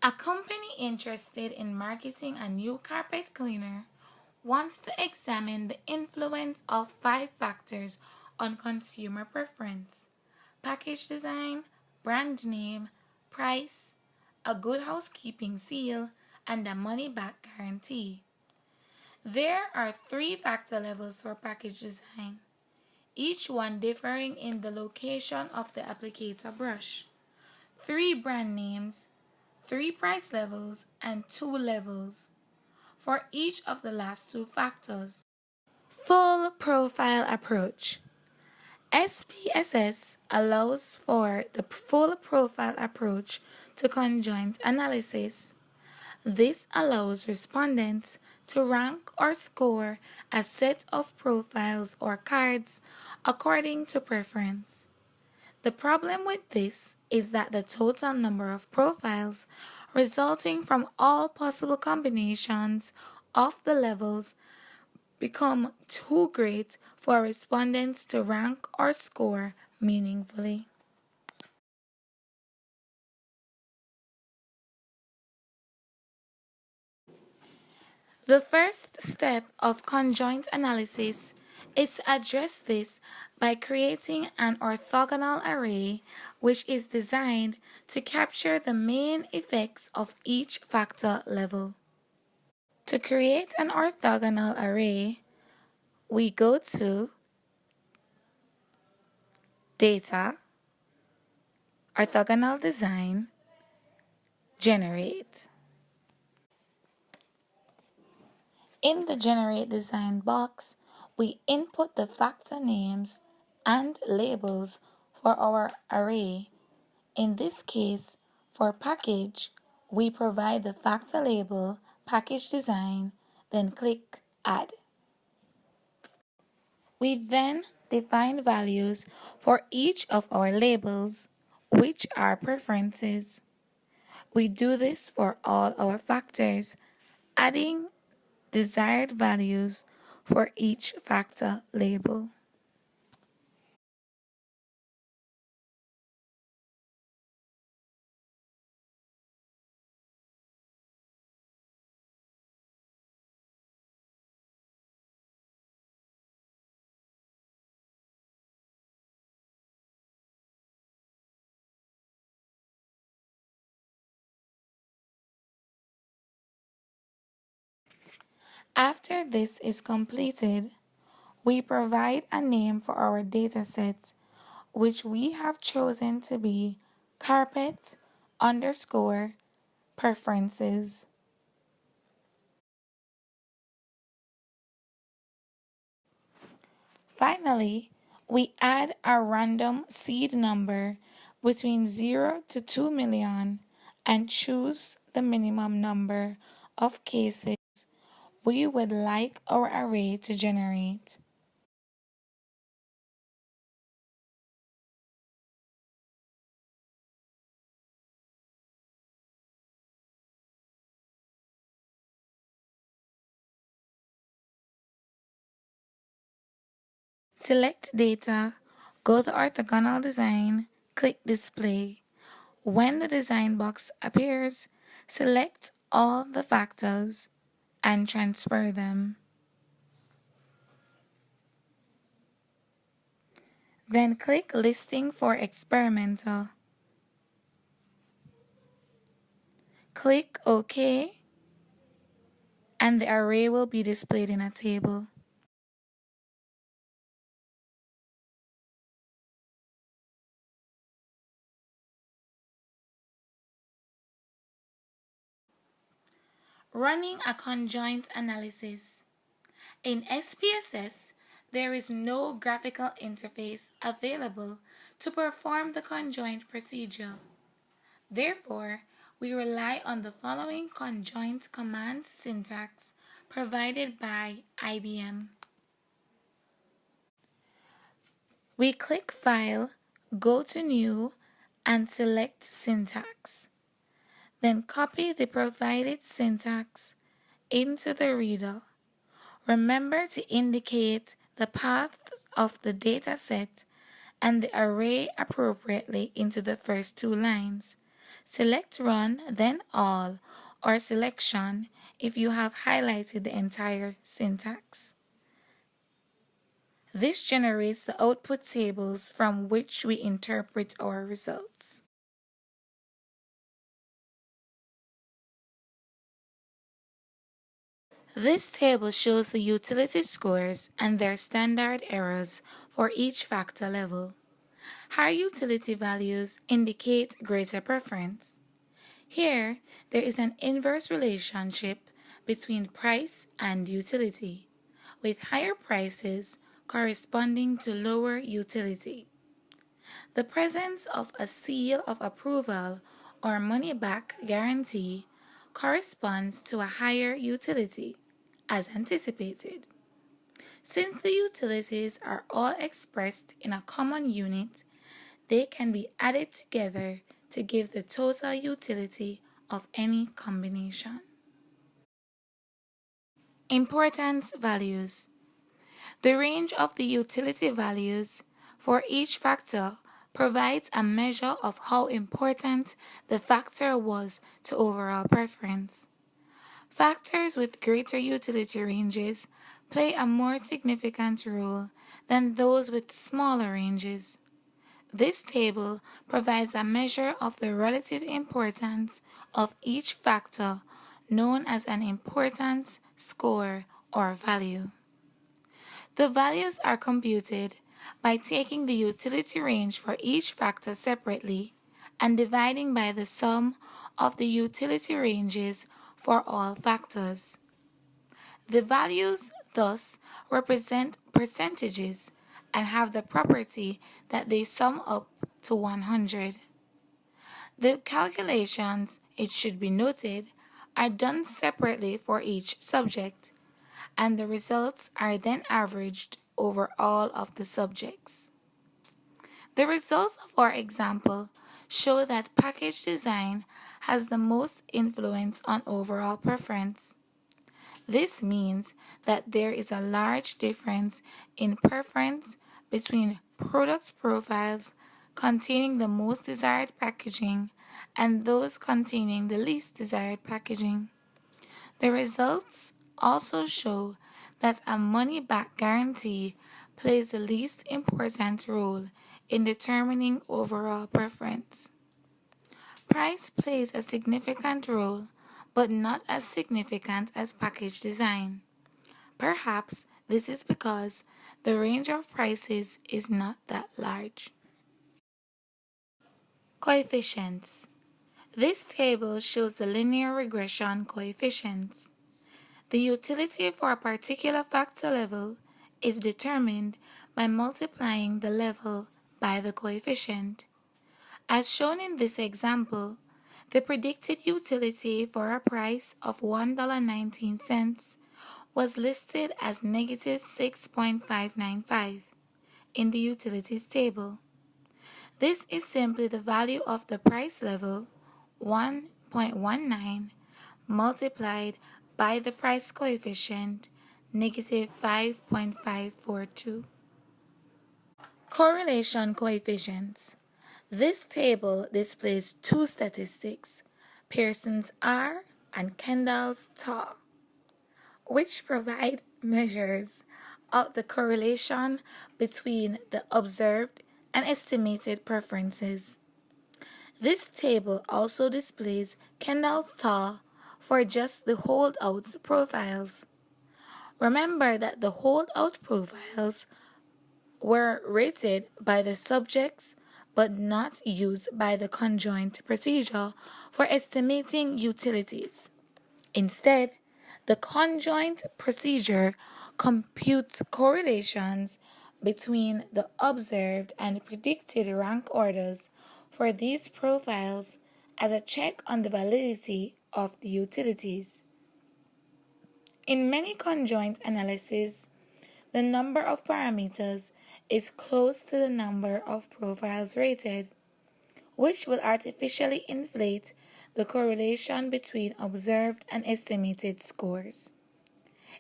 A company interested in marketing a new carpet cleaner wants to examine the influence of 5 factors on consumer preference: package design, brand name, price, a good housekeeping seal, and a money back guarantee. There are 3 factor levels for package design, each one differing in the location of the applicator brush. 3 brand names, 3 price levels, and 2 levels for each of the last 2 factors. Full profile approach. SPSS allows for the full profile approach to conjoint analysis. This allows respondents to rank or score a set of profiles or cards according to preference. The problem with this is that the total number of profiles resulting from all possible combinations of the levels become too great for respondents to rank or score meaningfully. The first step of conjoint analysis is to address this by creating an orthogonal array which is designed to capture the main effects of each factor level. To create an orthogonal array, we go to Data, Orthogonal Design, Generate. In the Generate Design box, we input the factor names and labels for our array. In this case, for package, we provide the factor label package design, then click Add. We then define values for each of our labels, which are preferences. We do this for all our factors, adding desired values for each factor label. After this is completed, we provide a name for our dataset, which we have chosen to be carpet underscore preferences. Finally, we add a random seed number between 0 to 2 million and choose the minimum number of cases we would like our array to generate. Select Data, go to Orthogonal Design, click Display. When the design box appears, select all the factors and transfer them. Then click Listing for Experimental. Click OK, and the array will be displayed in a table. Running a conjoint analysis. In SPSS, there is no graphical interface available to perform the conjoint procedure. Therefore, we rely on the following conjoint command syntax provided by IBM. We click File, go to New, and select Syntax. Then copy the provided syntax into the reader. Remember to indicate the paths of the dataset and the array appropriately into the first 2 lines. Select Run, then All, or Selection if you have highlighted the entire syntax. This generates the output tables from which we interpret our results. This table shows the utility scores and their standard errors for each factor level. Higher utility values indicate greater preference. Here, there is an inverse relationship between price and utility, with higher prices corresponding to lower utility. The presence of a seal of approval or money-back guarantee corresponds to a higher utility, as anticipated. Since the utilities are all expressed in a common unit, they can be added together to give the total utility of any combination. Importance values. The range of the utility values for each factor provides a measure of how important the factor was to overall preference. Factors with greater utility ranges play a more significant role than those with smaller ranges. This table provides a measure of the relative importance of each factor, known as an importance score or value. The values are computed by taking the utility range for each factor separately and dividing by the sum of the utility ranges for all factors. The values thus represent percentages and have the property that they sum up to 100. The calculations, it should be noted, are done separately for each subject, and the results are then averaged over all of the subjects. The results of our example show that package design has the most influence on overall preference. This means that there is a large difference in preference between product profiles containing the most desired packaging and those containing the least desired packaging. The results also show that a money-back guarantee plays the least important role in determining overall preference. Price plays a significant role, but not as significant as package design. Perhaps this is because the range of prices is not that large. Coefficients. This table shows the linear regression coefficients. The utility for a particular factor level is determined by multiplying the level by the coefficient. As shown in this example, the predicted utility for a price of $1.19 was listed as negative 6.595 in the utilities table. This is simply the value of the price level, 1.19, multiplied by the price coefficient, negative 5.542. Correlation coefficients. This table displays two statistics, Pearson's R and Kendall's Tau, which provide measures of the correlation between the observed and estimated preferences. This table also displays Kendall's Tau for just the holdout profiles. Remember that the holdout profiles were rated by the subjects but not used by the conjoint procedure for estimating utilities. Instead, the conjoint procedure computes correlations between the observed and predicted rank orders for these profiles as a check on the validity of the utilities. In many conjoint analyses, the number of parameters is close to the number of profiles rated, which will artificially inflate the correlation between observed and estimated scores.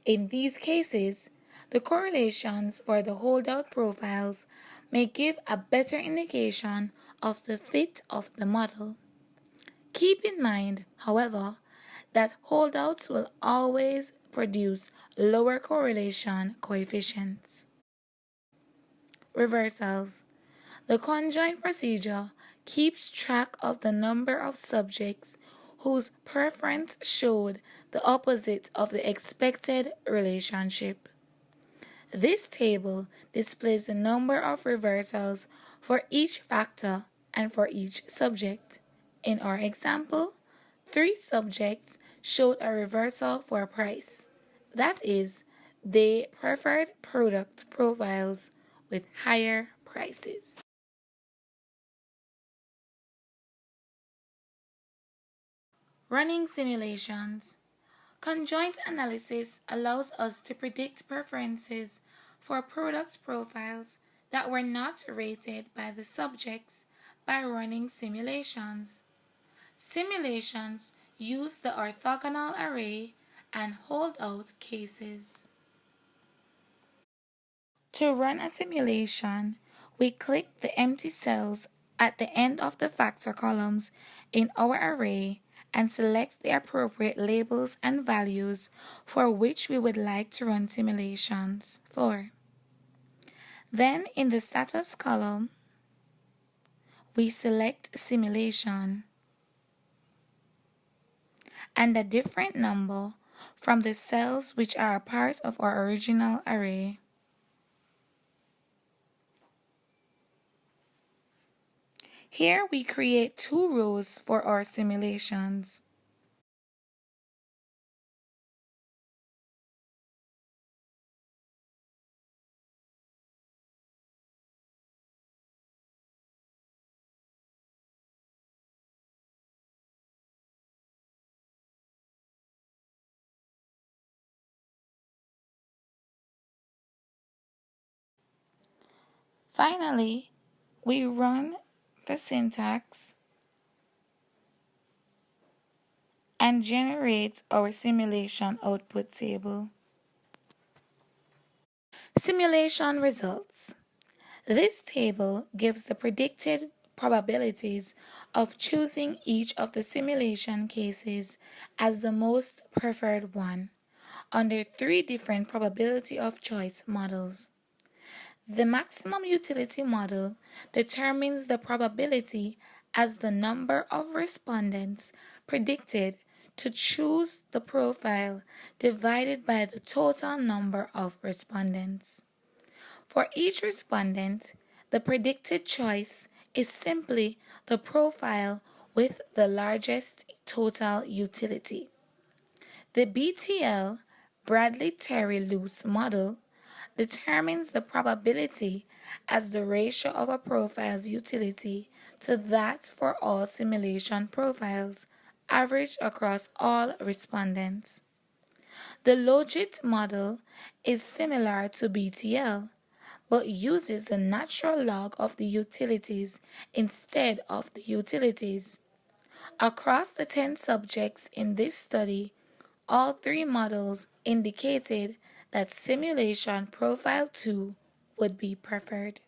In these cases, the correlations for the holdout profiles may give a better indication of the fit of the model. Keep in mind, however, that holdouts will always produce lower correlation coefficients. Reversals. The conjoint procedure keeps track of the number of subjects whose preference showed the opposite of the expected relationship. This table displays the number of reversals for each factor and for each subject. In our example, 3 subjects showed a reversal for price. That is, they preferred product profiles with higher prices. Running simulations. Conjoint analysis allows us to predict preferences for product profiles that were not rated by the subjects by running simulations. Simulations use the orthogonal array and holdout cases. To run a simulation, we click the empty cells at the end of the factor columns in our array and select the appropriate labels and values for which we would like to run simulations for. Then in the status column, we select simulation and a different number from the cells which are a part of our original array. Here we create 2 rows for our simulations. Finally, we run the syntax and generate our simulation output table. Simulation results. This table gives the predicted probabilities of choosing each of the simulation cases as the most preferred one under 3 different probability of choice models. The maximum utility model determines the probability as the number of respondents predicted to choose the profile divided by the total number of respondents. For each respondent, the predicted choice is simply the profile with the largest total utility. The BTL Bradley-Terry-Luce model determines the probability as the ratio of a profile's utility to that for all simulation profiles, averaged across all respondents. The Logit model is similar to BTL, but uses the natural log of the utilities instead of the utilities. Across the 10 subjects in this study, all 3 models indicated that simulation profile 2 would be preferred.